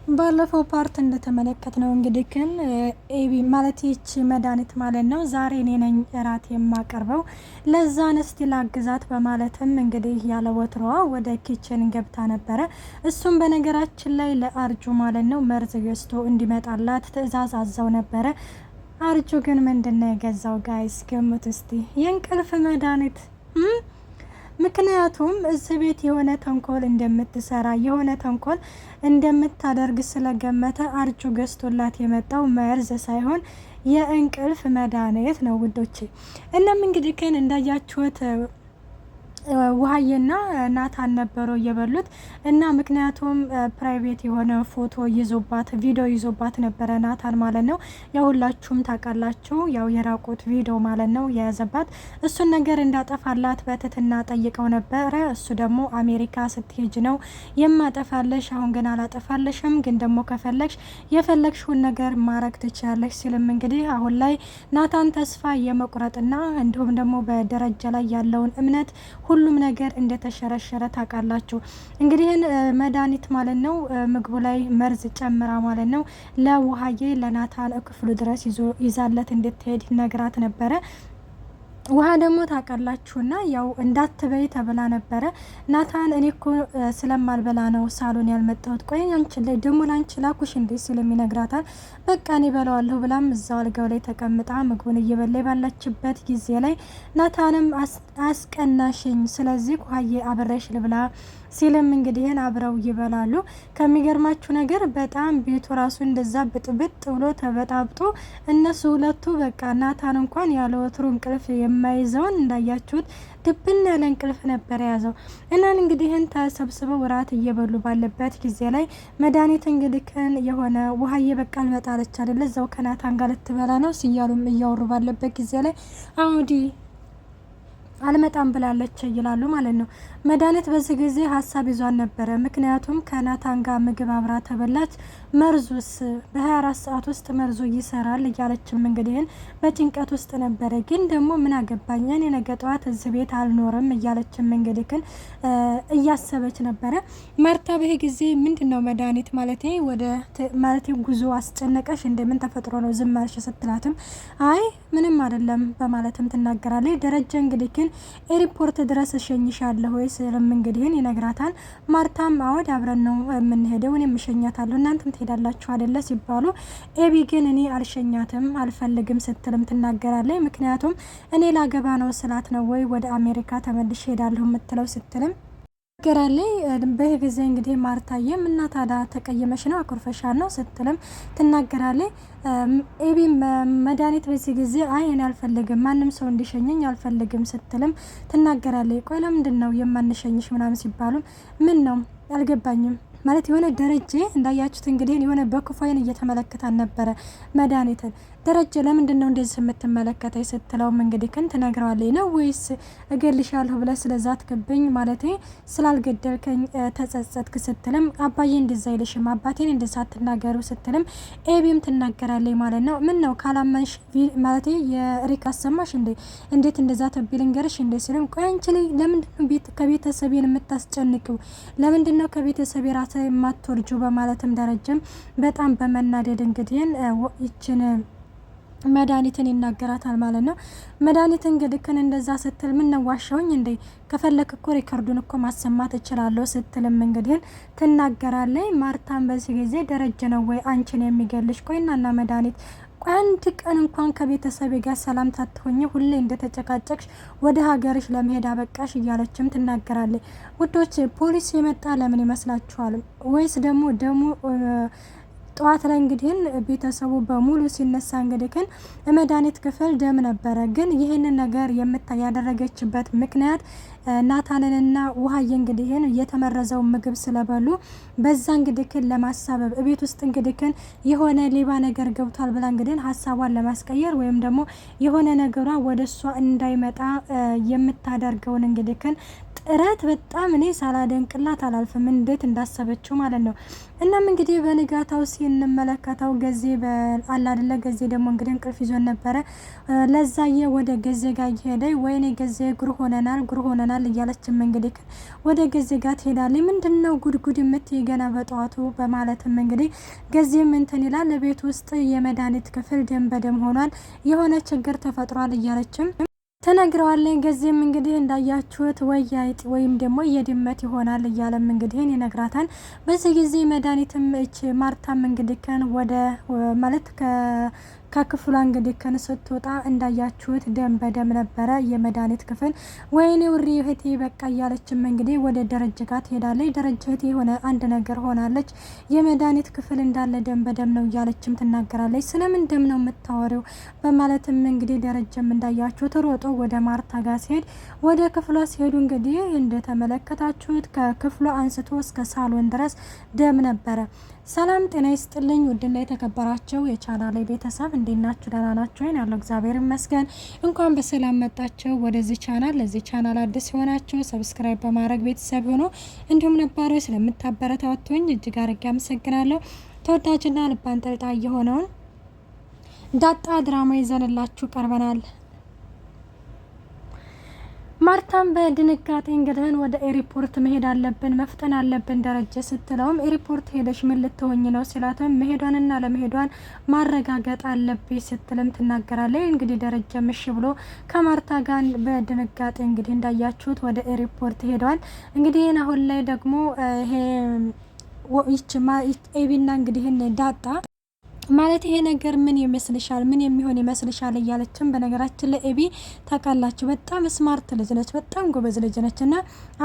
ባለፈው ፓርት እንደተመለከት ነው እንግዲህ ግን ኤቢ ማለት ይቺ መድኃኒት ማለት ነው ዛሬ እኔ ነኝ እራት የማቀርበው ለዛ ነስቲ ላግዛት በማለትም እንግዲህ ያለ ወትሮዋ ወደ ኪችን ገብታ ነበረ። እሱም በነገራችን ላይ ለአርጁ ማለት ነው መርዝ ገዝቶ እንዲመጣላት ትዕዛዝ አዛው ነበረ። አርጁ ግን ምንድነው የገዛው? ጋይስ ገምቱ እስቲ። የእንቅልፍ መድኃኒት ምክንያቱም እዚህ ቤት የሆነ ተንኮል እንደምትሰራ የሆነ ተንኮል እንደምታደርግ ስለገመተ አርጁ ገዝቶላት የመጣው መርዝ ሳይሆን የእንቅልፍ መድኃኒት ነው ውዶቼ። እናም እንግዲህ ከን እንዳያችሁት ውሃዬና ናታን ነበሩ እየበሉት እና ምክንያቱም ፕራይቬት የሆነ ፎቶ ይዞባት ቪዲዮ ይዞባት ነበረ ናታን ማለት ነው። ያው ሁላችሁም ታውቃላችሁ፣ ያው የራቁት ቪዲዮ ማለት ነው የያዘባት። እሱን ነገር እንዳጠፋላት በትትና ጠይቀው ነበረ። እሱ ደግሞ አሜሪካ ስትሄጅ ነው የማጠፋለሽ፣ አሁን ግን አላጠፋለሽም፣ ግን ደግሞ ከፈለግሽ የፈለግሽውን ነገር ማረግ ትችያለሽ ሲልም እንግዲህ አሁን ላይ ናታን ተስፋ የመቁረጥና እንዲሁም ደግሞ በደረጃ ላይ ያለውን እምነት ሁሉም ነገር እንደተሸረሸረ ታውቃላችሁ። እንግዲህ መድኃኒት ማለት ነው ምግቡ ላይ መርዝ ጨምራ ማለት ነው ለውሃዬ ለናታን ክፍሉ ድረስ ይዛለት እንድትሄድ ነግራት ነበረ። ውሃ ደግሞ ታውቃላችሁና ያው እንዳትበይ ተብላ ነበረ። ናታን እኔ እኮ ስለማልበላ ነው ሳሎን ያልመጣሁት፣ ቆይ አንቺ ላይ ደግሞ ላንቺ ላኩሽ እንዴ ሲልም ይነግራታል። በቃ እኔ በለዋለሁ ብላም እዛው አልጋው ላይ ተቀምጣ ምግቡን እየበላ ባለችበት ጊዜ ላይ ናታንም አስቀናሽኝ፣ ስለዚህ ውሃዬ አብረሽ ልብላ ሲልም እንግዲህን አብረው ይበላሉ። ከሚገርማችሁ ነገር በጣም ቤቱ ራሱ እንደዛ ብጥብጥ ብሎ ተበጣብጦ እነሱ ሁለቱ በቃ ናታን እንኳን ያለ ወትሮ እንቅልፍ የማይዘውን እንዳያችሁት ድብን ያለ እንቅልፍ ነበር የያዘው። እናን እንግዲህን ተሰብስበው እራት እየበሉ ባለበት ጊዜ ላይ መድኃኒት እንግዲህ የሆነ ውሃዬ በቃ አልመጣለች አይደለ እዛው ከናታን ጋር ልትበላ ነው ሲያሉም እያወሩ ባለበት ጊዜ ላይ አውዲ አልመጣም ብላለች ይላሉ ማለት ነው። መድኃኒት በዚህ ጊዜ ሀሳብ ይዟን ነበረ። ምክንያቱም ከናታን ጋር ምግብ አብራ ተበላች፣ መርዙስ በ24 ሰዓት ውስጥ መርዙ ይሰራል እያለችም እንግዲህን በጭንቀት ውስጥ ነበረ። ግን ደግሞ ምን አገባኝ እኔ ነገ ጠዋት እዚህ ቤት አልኖርም እያለችም እንግዲህን እያሰበች ነበረ። ማርታ በዚህ ጊዜ ምንድነው መድኃኒት ማለት ጉዞ አስጨነቀሽ እንደምን ተፈጥሮ ነው ዝም አልሽ ስትላትም አይ ምንም አይደለም በማለትም ትናገራለች። ደረጃ እንግዲህ ኤርፖርት ድረስ እሸኝሻለሁ ወይ ስለም እንግዲህን ይነግራታል። ማርታም አወድ አብረን ነው የምንሄደው እኔም እሸኛታለሁ እናንተም ትሄዳላችሁ አይደለ ሲባሉ ኤቢ ግን እኔ አልሸኛትም አልፈልግም ስትልም ትናገራለች። ምክንያቱም እኔ ላገባ ነው ስላት ነው ወይ ወደ አሜሪካ ተመልሼ ሄዳለሁ የምትለው ስትልም ገራለይ በጊዜ እንግዲህ ማርታዬም እና ታዲያ ተቀየመሽ ነው አኩርፈሻል ነው ስትልም ትናገራለች። ኤቢ መድኃኒት በዚህ ጊዜ አይ እኔ አልፈልግም ማንም ሰው እንዲሸኘኝ አልፈልግም ስትልም ትናገራለች። ቆይ ለምንድን ነው የማንሸኝሽ ምናምን ሲባሉም ምን ነው አልገባኝም ማለት የሆነ ደረጀ እንዳያችሁት እንግዲህ የሆነ በክፉ አይን እየተመለከታን ነበረ መድኃኒትን። ደረጀ ለምንድን ነው እንደዚህ የምትመለከተኝ ስትለውም እንግዲህ ትነግረዋለች ነው ወይስ እገልሻለሁ ብለህ ስለዛትክብኝ ማለት ስላልገደልከኝ ተጸጸትክ ስትልም አባዬ እንደዛ አይልሽም አባቴን እንደዛ አትናገሩ ስትልም ኤቢም ትናገራለች ማለት ነው። ምን ነው ካላመንሽ ማለት የሪክ አሰማሽ እንዴ እንዴት እንደዛ ተብኝ ልንገርሽ እንዴ ሲልም ቆይ አንቺ ለምንድን ነው ከቤተሰቤን የምታስጨንቂው ለምንድን ነው ከቤተሰቤ ራሴ የማትወርጁ በማለትም ደረጀም በጣም በመናደድ እንግዲህ ይችን መድኃኒትን ይናገራታል ማለት ነው። መድኃኒት እንግዲህ እንደዛ ስትል ምን ነው ዋሻውኝ እንዴ ከፈለክ እኮ ሪከርዱን እኮ ማሰማት እችላለሁ ስትልም እንግዲህ ትናገራለች። ማርታን በዚህ ጊዜ ደረጀ ነው ወይ አንቺን የሚገልሽ? ቆይናና መድኃኒት አንድ ቀን እንኳን ከቤተሰቤ ጋር ሰላም ታትሆኝ ሁሌ እንደተጨቃጨቅሽ ወደ ሀገርሽ ለመሄድ አበቃሽ እያለችም ትናገራለች። ውዶች ፖሊስ የመጣ ለምን ይመስላችኋል? ወይስ ደግሞ ጠዋት ላይ እንግዲህ ቤተሰቡ በሙሉ ሲነሳ እንግዲህ መድኃኒት ክፍል ደም ነበረ። ግን ይህንን ነገር ያደረገችበት ምክንያት ናታንንና ውሃዬ እንግዲህ የተመረዘው ምግብ ስለበሉ በዛ እንግዲህ ለማሳበብ ቤት ውስጥ እንግዲህ የሆነ ሌባ ነገር ገብቷል ብላ እንግዲህ ሀሳቧን ለማስቀየር ወይም ደግሞ የሆነ ነገሯ ወደሷ እንዳይመጣ የምታደርገውን እንግዲህ ጥረት በጣም እኔ ሳላደንቅላት አላልፍም፣ እንዴት እንዳሰበችው ማለት ነው። እናም እንግዲህ በንጋታው ሲንመለከተው ገዜ አላደለ ገዜ ደግሞ እንግዲህ እንቅልፍ ይዞን ነበረ። ለዛየ ወደ ገዜ ጋር እየሄደ ወይኔ ገዜ ጉር ሆነናል እያለችም እንግዲህ ወደ ገዜ ጋር ትሄዳለች። ምንድነው ጉድጉድ የምትይ ገና በጠዋቱ በማለትም እንግዲህ ገዜም እንትን ይላል። ቤት ውስጥ የመድኃኒት ክፍል ደም በደም ሆኗል፣ የሆነ ችግር ተፈጥሯል እያለችም ተነግረዋለኝ። ገዜም እንግዲህ እንዳያችሁት ወይ አይጥ ወይም ደግሞ የድመት ይሆናል እያለም እንግዲህ ይነግራታል። በዚህ ጊዜ መድኃኒትም እቺ ማርታም እንግዲህ ከን ወደ ማለት ከክፍሏ እንግዲህ ከን ስትወጣ እንዳያችሁት ደም በደም ነበረ የመድኃኒት ክፍል። ወይኔ ውሪ እህቴ በቃ እያለችም እንግዲህ ወደ ደረጀ ጋር ትሄዳለች። ደረጀ እህቴ የሆነ አንድ ነገር ሆናለች፣ የመድኃኒት ክፍል እንዳለ ደም በደም ነው እያለችም ትናገራለች። ስለምን ደም ነው የምታወሪው በማለትም እንግዲህ ደረጀም እንዳያችሁት ሮጦ ወደ ማርታ ጋር ሲሄድ ወደ ክፍሏ ሲሄዱ እንግዲህ እንደተመለከታችሁት ከክፍሏ አንስቶ እስከ ሳሎን ድረስ ደም ነበረ። ሰላም ጤና ይስጥልኝ ውድና የተከበራችሁ የቻናሌ ቤተሰብ እንዴት ናችሁ? ደህና ናችሁ ወይ? ያለው እግዚአብሔር ይመስገን። እንኳን በሰላም መጣችሁ ወደዚህ ቻናል። ለዚህ ቻናል አዲስ የሆናችሁ ሰብስክራይብ በማድረግ ቤተሰብ ሆኖ እንዲሁም ነባሮች ስለምታበረታቱኝ እጅግ አድርጌ አመሰግናለሁ። ተወዳጅና ልብ አንጠልጣይ የሆነውን ዳጣ ድራማ ይዘንላችሁ ቀርበናል። ማርታም በድንጋጤ እንግዲህ ወደ ኤርፖርት መሄድ አለብን መፍጠን አለብን ደረጀ ስትለውም ኤርፖርት ሄደሽ ምን ልትሆኝ ነው ሲላትም መሄዷንና ለመሄዷን ማረጋገጥ አለብኝ ስትልም ትናገራለች። እንግዲህ ደረጀ ምሽ ብሎ ከማርታ ጋር በድንጋጤ እንግዲህ እንዳያችሁት ወደ ኤርፖርት ሄዷል። እንግዲህ አሁን ላይ ደግሞ ይሄ ኤቢና እንግዲህ ዳጣ ማለት ይሄ ነገር ምን ይመስልሻል? ምን የሚሆን ይመስልሻል? እያለችም በነገራችን ላይ ኤቢ ታውቃላችሁ በጣም ስማርት ልጅ ነች፣ በጣም ጎበዝ ልጅ ነች እና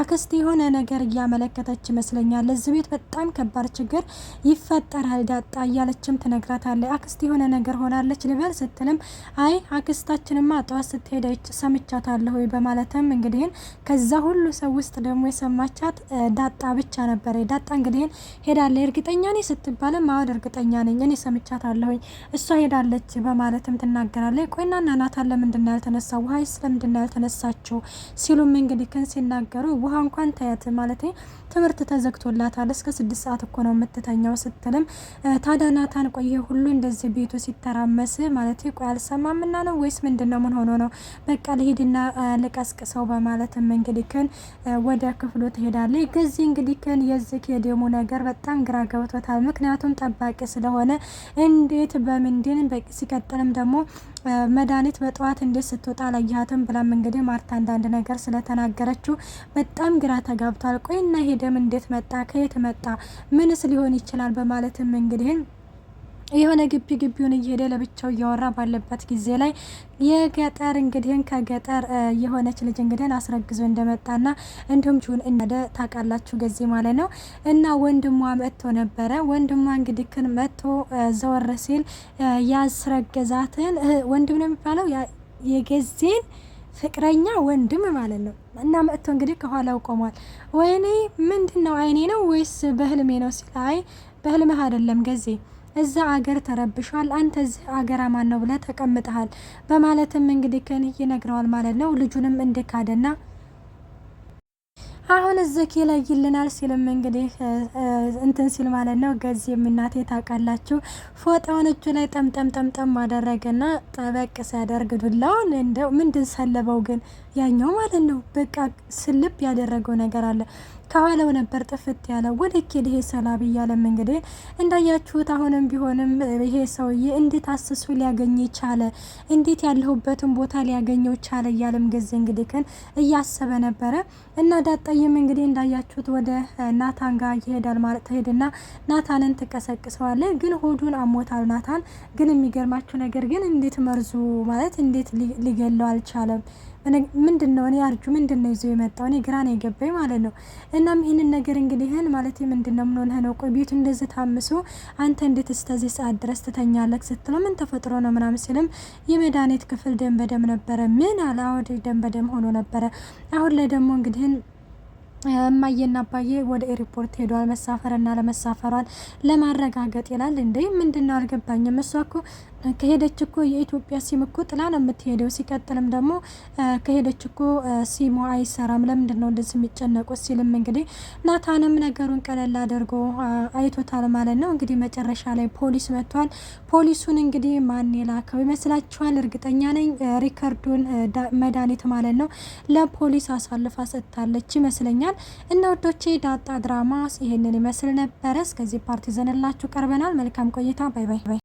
አክስት የሆነ ነገር እያመለከተች ይመስለኛል። ለዚህ ቤት በጣም ከባድ ችግር ይፈጠራል ዳጣ እያለችም ትነግራታለች። አክስት የሆነ ነገር ሆናለች ልበል ስትልም አይ አክስታችንማ ጠዋት ስትሄደች ሰምቻታለሁ በማለትም እንግዲህ ከዛ ሁሉ ሰው ውስጥ ደግሞ የሰማቻት ዳጣ ብቻ ነበር። ዳጣ እንግዲህ ሄዳለች እርግጠኛ ነኝ ስትባልም አዎ እርግጠኛ ነኝ እኔ ሰምቻ ታለሁኝ እሷ ሄዳለች በማለትም ትናገራለች። ቆይና ናታን ለምንድን ነው ያልተነሳው? ውሃይስ ለምንድን ነው ያልተነሳችው? ሲሉም እንግዲህ ከን ሲናገሩ ውሃ እንኳን ታያት ማለት ትምህርት ተዘግቶላታል እስከ 6 ሰዓት እኮ ነው የምትተኛው ስትልም ታዲያ ናታን ቆየ ሁሉ እንደዚህ ቤቱ ሲተራመስ ማለት ቆይ አልሰማምና ነው ወይስ ምንድነው? ምን ሆኖ ነው? በቃ ልሂድና ልቀስቅሰው በማለትም እንግዲህ ከን ወደ ክፍሉ ትሄዳለች። ከዚህ እንግዲህ ከን የዚህ የደሙ ነገር በጣም ግራ ገብቶታል። ምክንያቱም ጠባቂ ስለሆነ እንዴት በምንድን ሲቀጥልም ደግሞ መድኃኒት በጠዋት እንዴት ስትወጣ አላየሃትም ብላም እንግዲህ ማርታ አንዳንድ ነገር ስለተናገረችው በጣም ግራ ተጋብቷል። ቆይና ይሄ ደም እንዴት መጣ? ከየት መጣ? ምንስ ሊሆን ይችላል? በማለትም እንግዲህ የሆነ ግቢውን እየሄደ ለብቻው እያወራ ባለበት ጊዜ ላይ የገጠር እንግዲህ ከገጠር የሆነች ልጅ እንግዲህ አስረግዞ እንደመጣና እንዲሁም ጁን እንደ ታውቃላችሁ ገዜ ማለት ነው እና ወንድሟ መጥቶ ነበረ። ወንድሟ እንግዲህ ክን መጥቶ ዘወር ሲል ያስረገዛትን ወንድም ነው የሚባለው የገዜን ፍቅረኛ ወንድም ማለት ነው እና መጥቶ እንግዲህ ከኋላው ቆሟል። ወይኔ ምንድነው አይኔ ነው ወይስ በህልሜ ነው ሲል አይ በህልምህ አይደለም ገዜ እዛ አገር ተረብሿል፣ አንተ እዚህ አገር አማን ነው ብለህ ተቀምጠሃል በማለትም እንግዲህ ከን ይነግረዋል ማለት ነው። ልጁንም እንደካደና አሁን እዚህ ይለይልናል ሲልም እንግዲህ እንትን ሲል ማለት ነው። ገዜም እናቴ ታውቃላችሁ ፎጣውን እጁ ላይ ጠምጠም አደረገና ጠበቅ ሲያደርግ ዱላውን እንደው ምንድን ሰለበው ግን ያኛው ማለት ነው። በቃ ስልብ ያደረገው ነገር አለ ከኋላው ነበር ጥፍት ያለው ወደ ኬድ ይሄ ሰላቢ እያለም እንግዲህ እንዳያችሁት አሁንም ቢሆንም ይሄ ሰውዬ እንዴት አስሱ ሊያገኝ ቻለ? እንዴት ያለሁበትን ቦታ ሊያገኘው ቻለ? እያለም ገዜ እንግዲህ ከን እያሰበ ነበረ እና ዳጣየም እንግዲህ እንዳያችሁት ወደ ናታን ጋር ይሄዳል ማለት ትሄድና ናታንን ትቀሰቅሰዋለች። ግን ሆዱን አሞታል ናታን። ግን የሚገርማችሁ ነገር ግን እንዴት መርዙ ማለት እንዴት ሊገለው አልቻለም? ምንድነው እኔ አርጁ ምንድነው ይዞ የመጣው? እኔ ግራ ነው የገባኝ ማለት ነው። እናም ይሄንን ነገር እንግዲህን ማለት ምንድነው ምን ሆነህ ነው? ቆይ ቤቱ እንደዚህ ታምሶ አንተ እንዴት እስከዚህ ሰዓት ድረስ ትተኛለህ? ስትለው ምን ተፈጥሮ ነው ምናምን ሲልም የመድኃኒት ክፍል ደም በደም ነበረ። ምን አላወደ ደም በደም ሆኖ ነበረ። አሁን ላይ ደግሞ እንግዲህን እማዬና አባዬ ወደ ኤርፖርት ሄዷል መሳፈርና ለመሳፈሯን ለማረጋገጥ ይላል። እንዴ ምንድነው አልገባኝም። እሷ እኮ ከሄደች እኮ የኢትዮጵያ ሲም እኮ ጥላ ነው የምትሄደው። ሲቀጥልም ደግሞ ከሄደች እኮ ሲሙ አይሰራም፣ ለምንድን ነው እንደዚህ የሚጨነቁት? ሲልም እንግዲህ ናታንም ነገሩን ቀለል አድርጎ አይቶታል ማለት ነው። እንግዲህ መጨረሻ ላይ ፖሊስ መጥቷል። ፖሊሱን እንግዲህ ማን የላከው ይመስላችኋል? እርግጠኛ ነኝ ሪከርዱን መድኃኒት ማለት ነው ለፖሊስ አሳልፋ ሰጥታለች ይመስለኛል። እና ወዶቼ ዳጣ ድራማ ይሄንን ይመስል ነበረ። እስከዚህ ፓርቲ ዘንላችሁ ቀርበናል። መልካም ቆይታ። ባይ ባይ።